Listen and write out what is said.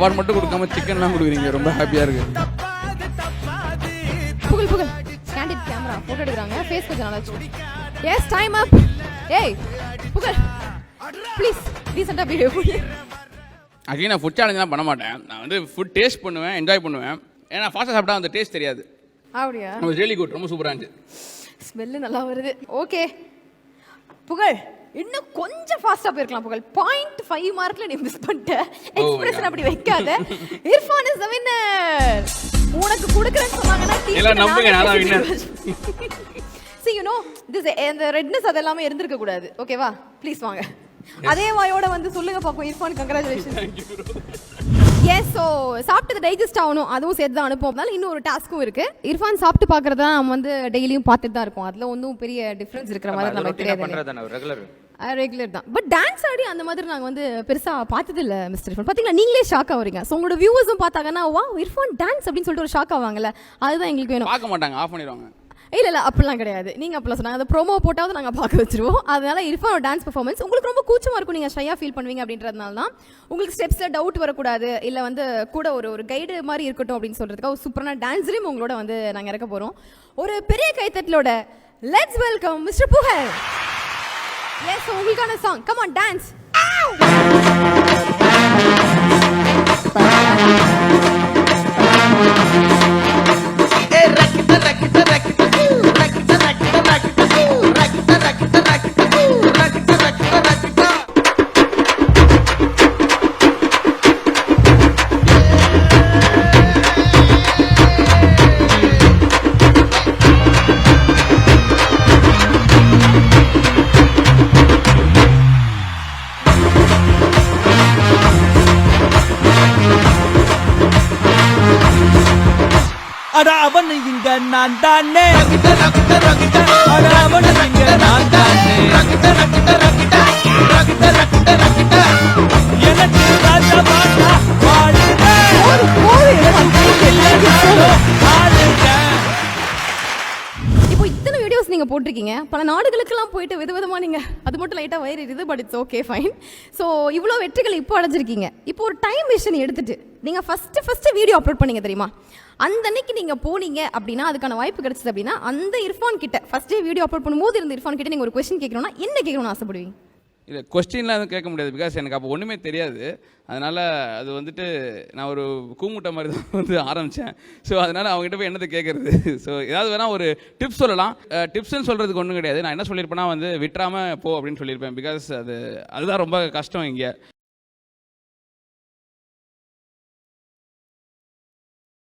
Award மட்டும் கொடுக்காம சிக்கன்லாம் கொடுக்குறீங்க, ரொம்ப ஹாப்பியாக இருக்கு. Pugazh Pugazh candid camera photo எடுக்கிறாங்க, ஃபேஸ் கொஞ்சம் நல்லா வச்சு. Yes time up. ஏய் புகழ் ப்ளீஸ் ரீசெண்டாக வீடியோ போடு. ஆக்சுவலி நான் ஃபுட் சேலஞ்செலாம் பண்ண மாட்டேன். நான் வந்து ஃபுட் டேஸ்ட் பண்ணுவேன், என்ஜாய் பண்ணுவேன். ஏன்னா ஃபாஸ்ட்டாக சாப்பிட்டா அந்த டேஸ்ட் தெரியாது. அப்படியா? ரியலி குட், ரொம்ப சூப்பராக இருந்துச்சு. ஸ்மெல்லு நல்லா வருது. ஓகே புகழ் இன்னும் கொஞ்சம் ஃபாஸ்டா போயிருக்கலாம் புகழ். 0.5 மார்க்ல நீ மிஸ் பண்ணிட்ட. எக்ஸ்பிரஷன் அப்படி வைக்காத. Irfan is the winner. உனக்கு கொடுக்கறேன்னு சொன்னாங்கன்னா எல்லாம் நம்புங்க, நான் தான் winner. See you know this the redness அதெல்லாம் இருந்திருக்க கூடாது. ஓகேவா? ப்ளீஸ் வாங்க. அதே வாயோட வந்து சொல்லுங்க பாப்போம். Irfan congratulation. Thank you bro. Yes so சாப்பிட்டது டைஜஸ்ட் ஆகணும், அதுவும் சேர்த்து தான் அனுப்பும். அதனால இன்னும் ஒரு டாஸ்க்கும் இருக்கு. இர்ஃபான் சாப்பிட்டு பார்க்கறதா நம்ம வந்து டெய்லியும் பார்த்துட்டு தான் இருக்கோம். அதில் ஒன்றும் பெரிய டிஃப்ரென்ஸ் இருக்கிற மாதிரி நமக்கு தெரியாது. ரெகுலர் தான். பட் டான்ஸ் ஆடி அந்த மாதிரி நாங்கள் வந்து பெருசாக பார்த்தது இல்லை மிஸ்டர் இர்ஃபான். பார்த்தீங்களா நீங்களே ஷாக் ஆகுறீங்க. ஸோ உங்களோட வியூவர்ஸும் பார்த்தாங்கன்னா வா இர்ஃபான் டான்ஸ் அப்படின்னு சொல்லிட்டு ஒரு ஷாக் ஆவாங்கல்ல, அதுதான் எங்களுக்கு வேணும். பார்க்க மாட்டாங்க, ஆஃப் பண்ணிடுவாங்க. இல்லை அப்படிலாம் கிடையாது. நீங்கள் அப்படிலாம் சொன்னாங்க, அந்த ப்ரோமோ போட்டாவது நாங்கள் பார்க்க வச்சிருவோம். அதனால இர்ஃபானோட டான்ஸ் பெர்ஃபார்மன்ஸ் உங்களுக்கு ரொம்ப கூச்சமாக இருக்கும், நீங்கள் ஷையாக ஃபீல் பண்ணுவீங்க அப்படின்றதுனால தான். உங்களுக்கு ஸ்டெப்ஸில் டவுட் வரக்கூடாது, இல்லை வந்து கூட ஒரு கைடு மாதிரி இருக்கட்டும் அப்படின்னு சொல்கிறதுக்காக ஒரு சூப்பரான டான்ஸ்லையும் உங்களோட வந்து நாங்கள் இறக்க போகிறோம். ஒரு பெரிய கைத்தட்டலோட லெட்ஸ் வெல்கம் மிஸ்டர் புகழ். எஸ் உங்களுக்கான சாங் கம் ஆன் டான்ஸ். அவனு இங்க நான் தானே, அவனு இங்க நான் தானே, எனக்கு ராஜமாட்டா வாழுங்க. இப்போ இத்தனை வீடியோஸ் நீங்க போட்டிருக்கீங்க, பல நாடுகளுக்கெல்லாம் போயிட்டு விதவிதமா நீங்க அது மட்டும் லைட்டா வயிறு இருக்குது, but it's okay fine. So இவ்வளோ வெற்றிகளை இப்போ அடைஞ்சிருக்கீங்க. இப்போ ஒரு டைம் மிஷின் எடுத்துட்டு நீங்க ஃபர்ஸ்ட் வீடியோ அப்லோட் பண்ணீங்க தெரியுமா? அந்த அன்னைக்கு நீங்க போனீங்க அப்படின்னா அதுக்கான வாய்ப்பு கிடைச்சது அப்படின்னா அந்த இர்ஃபான் கிட்ட ஃபர்ஸ்ட் வீடியோ அப்லோட் பண்ணும்போது இருந்த இர்ஃபான் கிட்ட நீங்க ஒரு கொஸ்டின் கேட்கணும்னா என்ன கேட்கணும்னு ஆசைப்படுவீங்க? இது கொஸ்டின்லாம் எதுவும் கேட்க முடியாது, பிகாஸ் எனக்கு அப்போ ஒன்றுமே தெரியாது. அதனால் அது வந்துட்டு நான் ஒரு கூமுட்டை மாதிரி தான் வந்து ஆரம்பித்தேன். ஸோ அதனால் அவங்ககிட்ட போய் என்னத்தை கேட்குறது. ஸோ ஏதாவது வேணால் ஒரு டிப்ஸ் சொல்லலாம். டிப்ஸ்ன்னு சொல்கிறதுக்கு ஒன்றும் கிடையாது. நான் என்ன சொல்லியிருப்பேன்னா வந்து விட்டுறாமல் போ அப்படின்னு சொல்லியிருப்பேன். பிகாஸ் அதுதான் ரொம்ப கஷ்டம் இங்கே.